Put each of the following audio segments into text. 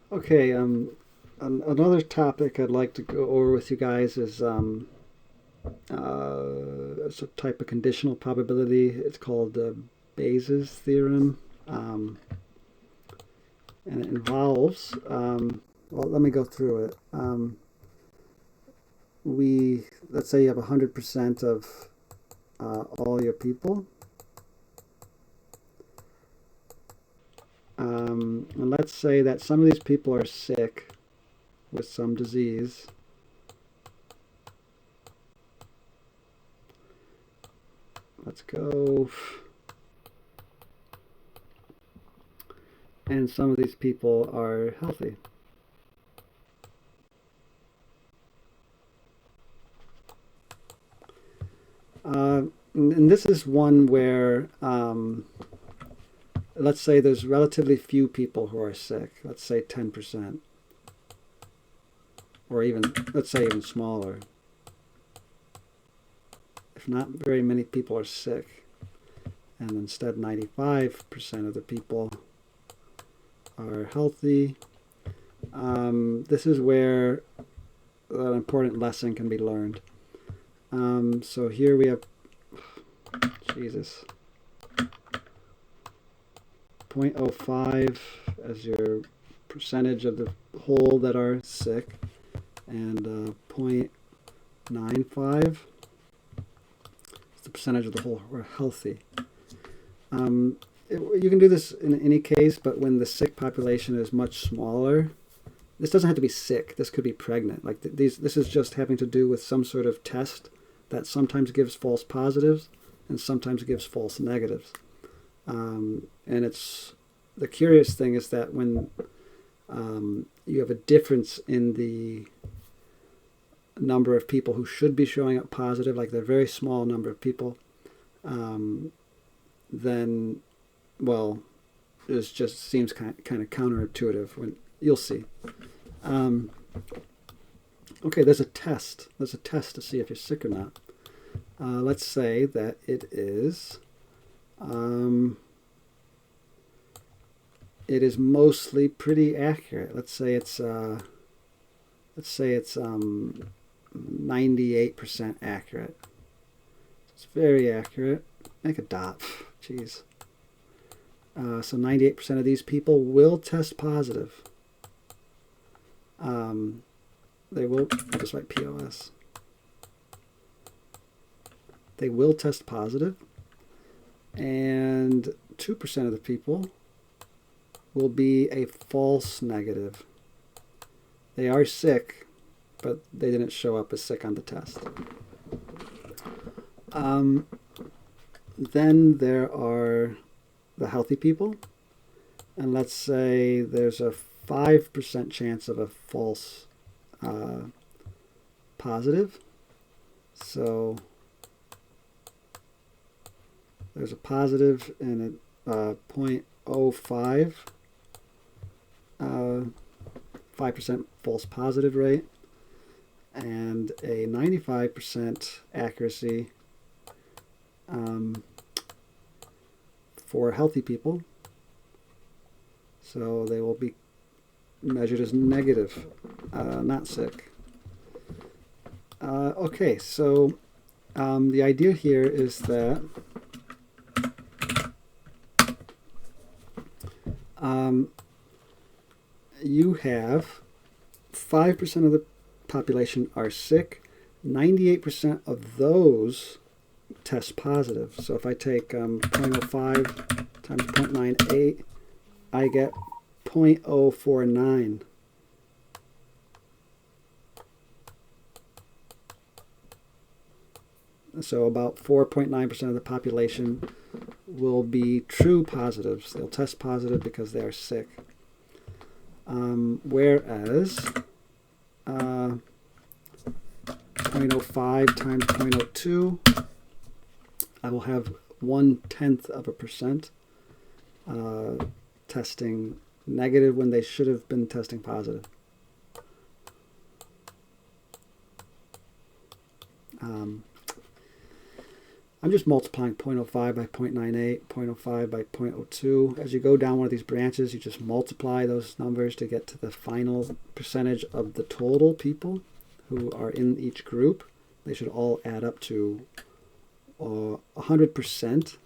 Okay, another topic I'd like to go over with you guys is it's a type of conditional probability. It's called Bayes' theorem, and it involves. Well, let me go through it. We let's say you have 100% of all your people, and let's say that some of these people are sick with some disease. Let's go. And some of these people are healthy. And this is one where, let's say there's relatively few people who are sick. Let's say 10%, or even, let's say even smaller. If not very many people are sick, and instead 95% of the people are healthy. This is where an important lesson can be learned. So here we have, Jesus, 0.05 as your percentage of the whole that are sick, and 0.95 is the percentage of the whole who are healthy. You can do this in any case, but when the sick population is much smaller, this doesn't have to be sick. This could be pregnant. Like this is just having to do with some sort of test that sometimes gives false positives and sometimes gives false negatives. And it's the curious thing is that when you have a difference in the number of people who should be showing up positive, like the very small number of people, then, well, it just seems kind of counterintuitive. When you'll see. Okay, there's a test. There's a test to see if you're sick or not. Let's say that it is mostly pretty accurate. Let's say it's 98% accurate. It's very accurate. Make a dot. Jeez. So 98% of these people will test positive. They will, I'll just write POS. They will test positive, and 2% of the people will be a false negative. They are sick, but they didn't show up as sick on the test. Then there are the healthy people, and let's say there's a 5% chance of a false positive. So there's a positive and a 0.05 5% false positive rate, and a 95% accuracy for healthy people. So they will be measured as negative, not sick. Okay, so the idea here is that you have 5% of the population are sick. 98% of those test positive. So if I take 0.05 times 0.98, I get 0.049. So about 4.9% of the population will be true positives. They'll test positive because they are sick. Whereas 0.05 times 0.02, I will have 0.1% testing negative when they should have been testing positive. I'm just multiplying 0.05 by 0.98, 0.05 by 0.02. As you go down one of these branches, you just multiply those numbers to get to the final percentage of the total people who are in each group. They should all add up to 100%,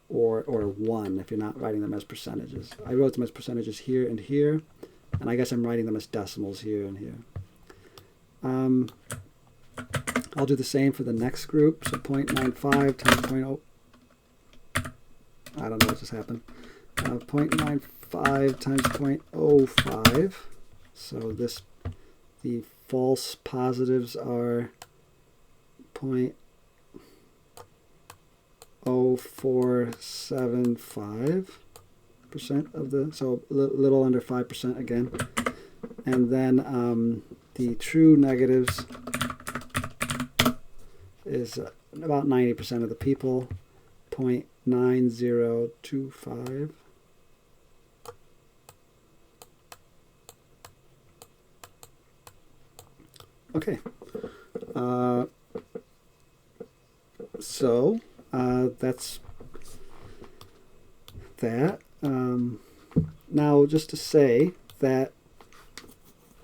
or 1 if you're not writing them as percentages. I wrote them as percentages here and here, and I guess I'm writing them as decimals here and here. I'll do the same for the next group. So 0.95 times 0.0. I don't know what just happened. 0.95 times 0.05. So the false positives are 0.0475% of the, so a little under 5% again. And then the true negatives is about 90% of the people, 0.9025. Okay. So that's that. Now, just to say that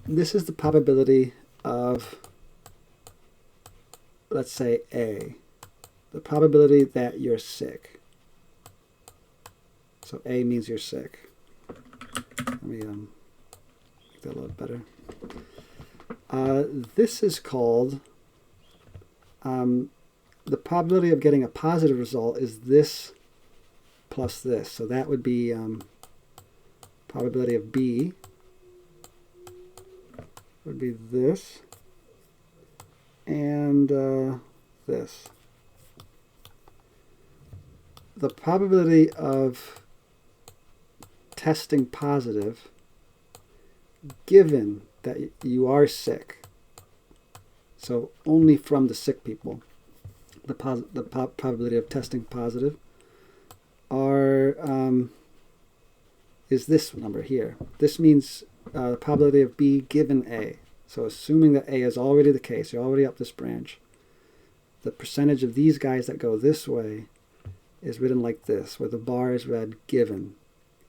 this is the probability of, let's say, A. The probability that you're sick. So A means you're sick. Let me make that a little better. This is called, the probability of getting a positive result is this plus this. So that would be probability of B would be this and this. The probability of testing positive given that you are sick, so only from the sick people, the probability of testing positive are is this number here. This means the probability of B given A. So assuming that A is already the case, you're already up this branch, the percentage of these guys that go this way is written like this, where the bar is read given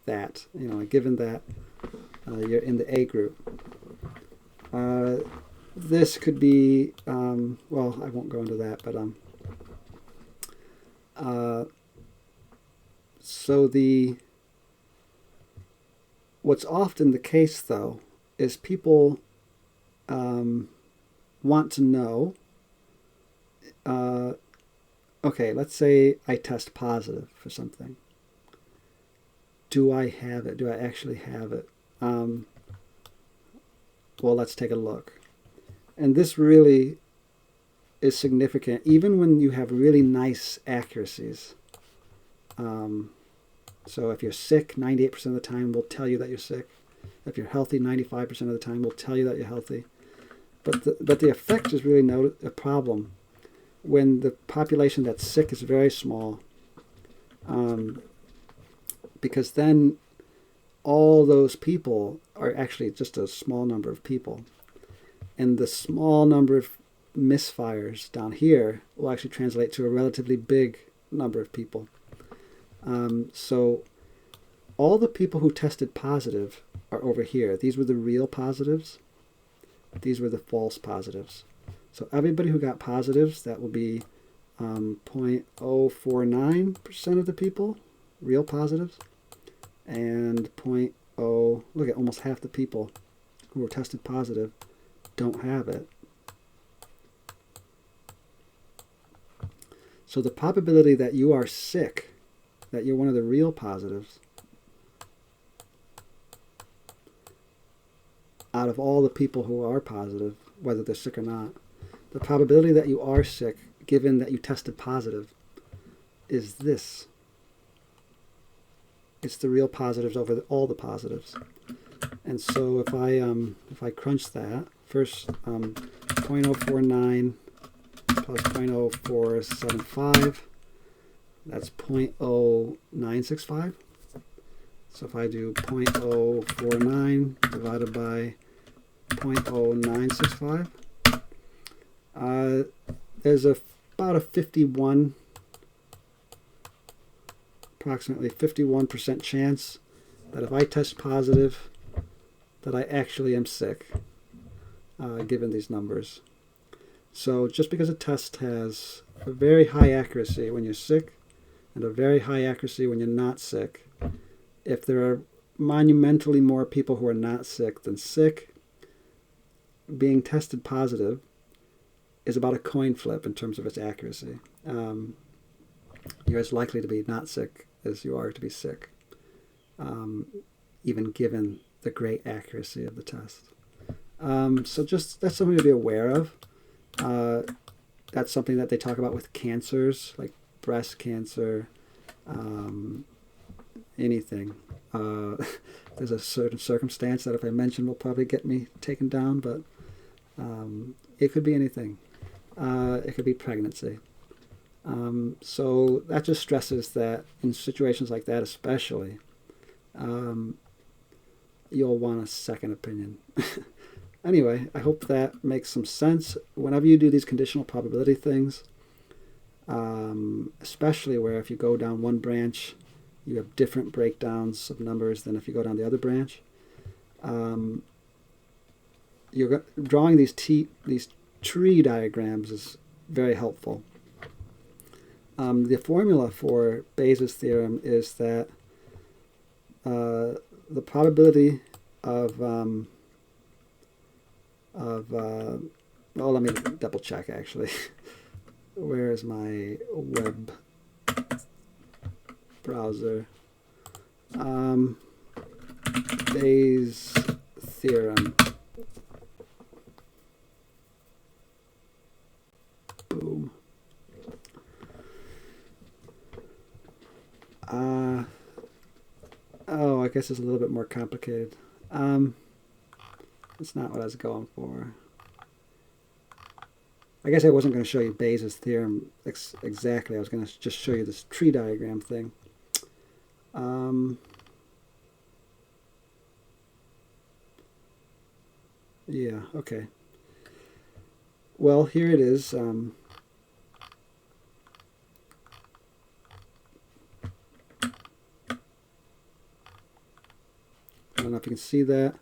that, given that you're in the A group. This could be, well, I won't go into that, but so what's often the case, though, is people want to know, okay, let's say I test positive for something. Do I have it? Do I actually have it? Well, let's take a look. And this really is significant, even when you have really nice accuracies. So if you're sick, 98% of the time will tell you that you're sick. If you're healthy, 95% of the time will tell you that you're healthy. But the effect is really a problem when the population that's sick is very small, because then all those people are actually just a small number of people. And the small number of misfires down here will actually translate to a relatively big number of people. So all the people who tested positive are over here. These were the real positives. These were the false positives. So everybody who got positives, that will be 0.049% of the people, real positives, and look at almost half the people who were tested positive don't have it. So the probability that you are sick, that you're one of the real positives, out of all the people who are positive, whether they're sick or not, the probability that you are sick, given that you tested positive, is this. It's the real positives over all the positives. And so if I crunch that, first 0.049 plus 0.0475, that's 0.0965. So if I do 0.049 divided by 0.0965, There's about a approximately 51% chance that if I test positive, that I actually am sick, given these numbers. So just because a test has a very high accuracy when you're sick and a very high accuracy when you're not sick, if there are monumentally more people who are not sick than sick, being tested positive is about a coin flip in terms of its accuracy. You're as likely to be not sick as you are to be sick, even given the great accuracy of the test. So that's something to be aware of. That's something that they talk about with cancers, like breast cancer, anything. There's a certain circumstance that if I mention will probably get me taken down, but it could be anything. It could be pregnancy. So that just stresses that in situations like that especially, you'll want a second opinion. Anyway, I hope that makes some sense. Whenever you do these conditional probability things, especially where if you go down one branch, you have different breakdowns of numbers than if you go down the other branch. You're drawing these tree diagrams is very helpful. The formula for Bayes' theorem is that the probability of let me double check actually. Where is my web browser? Bayes' theorem. Boom. Oh, I guess it's a little bit more complicated. That's not what I was going for. I guess I wasn't going to show you Bayes' theorem exactly. I was going to just show you this tree diagram thing. Yeah, okay. Well, here it is. I don't know if you can see that.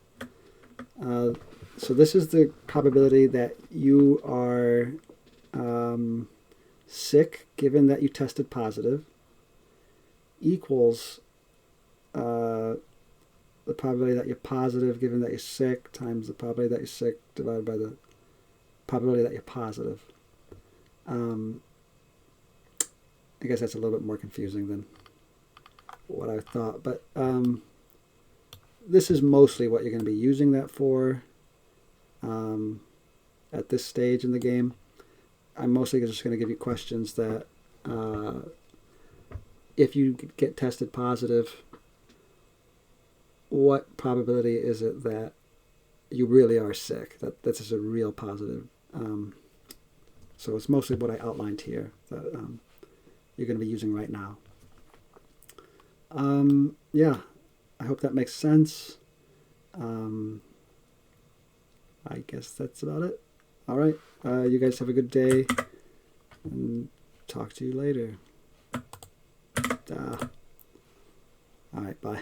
So this is the probability that you are sick, given that you tested positive, equals the probability that you're positive, given that you're sick, times the probability that you're sick, divided by the probability that you're positive. I guess that's a little bit more confusing than what I thought, but this is mostly what you're going to be using that for at this stage in the game. I'm mostly just going to give you questions that if you get tested positive, what probability is it that you really are sick, that this is a real positive. So it's mostly what I outlined here that you're going to be using right now. Yeah, I hope that makes sense. I guess that's about it. All right, you guys have a good day, and talk to you later. All right, bye.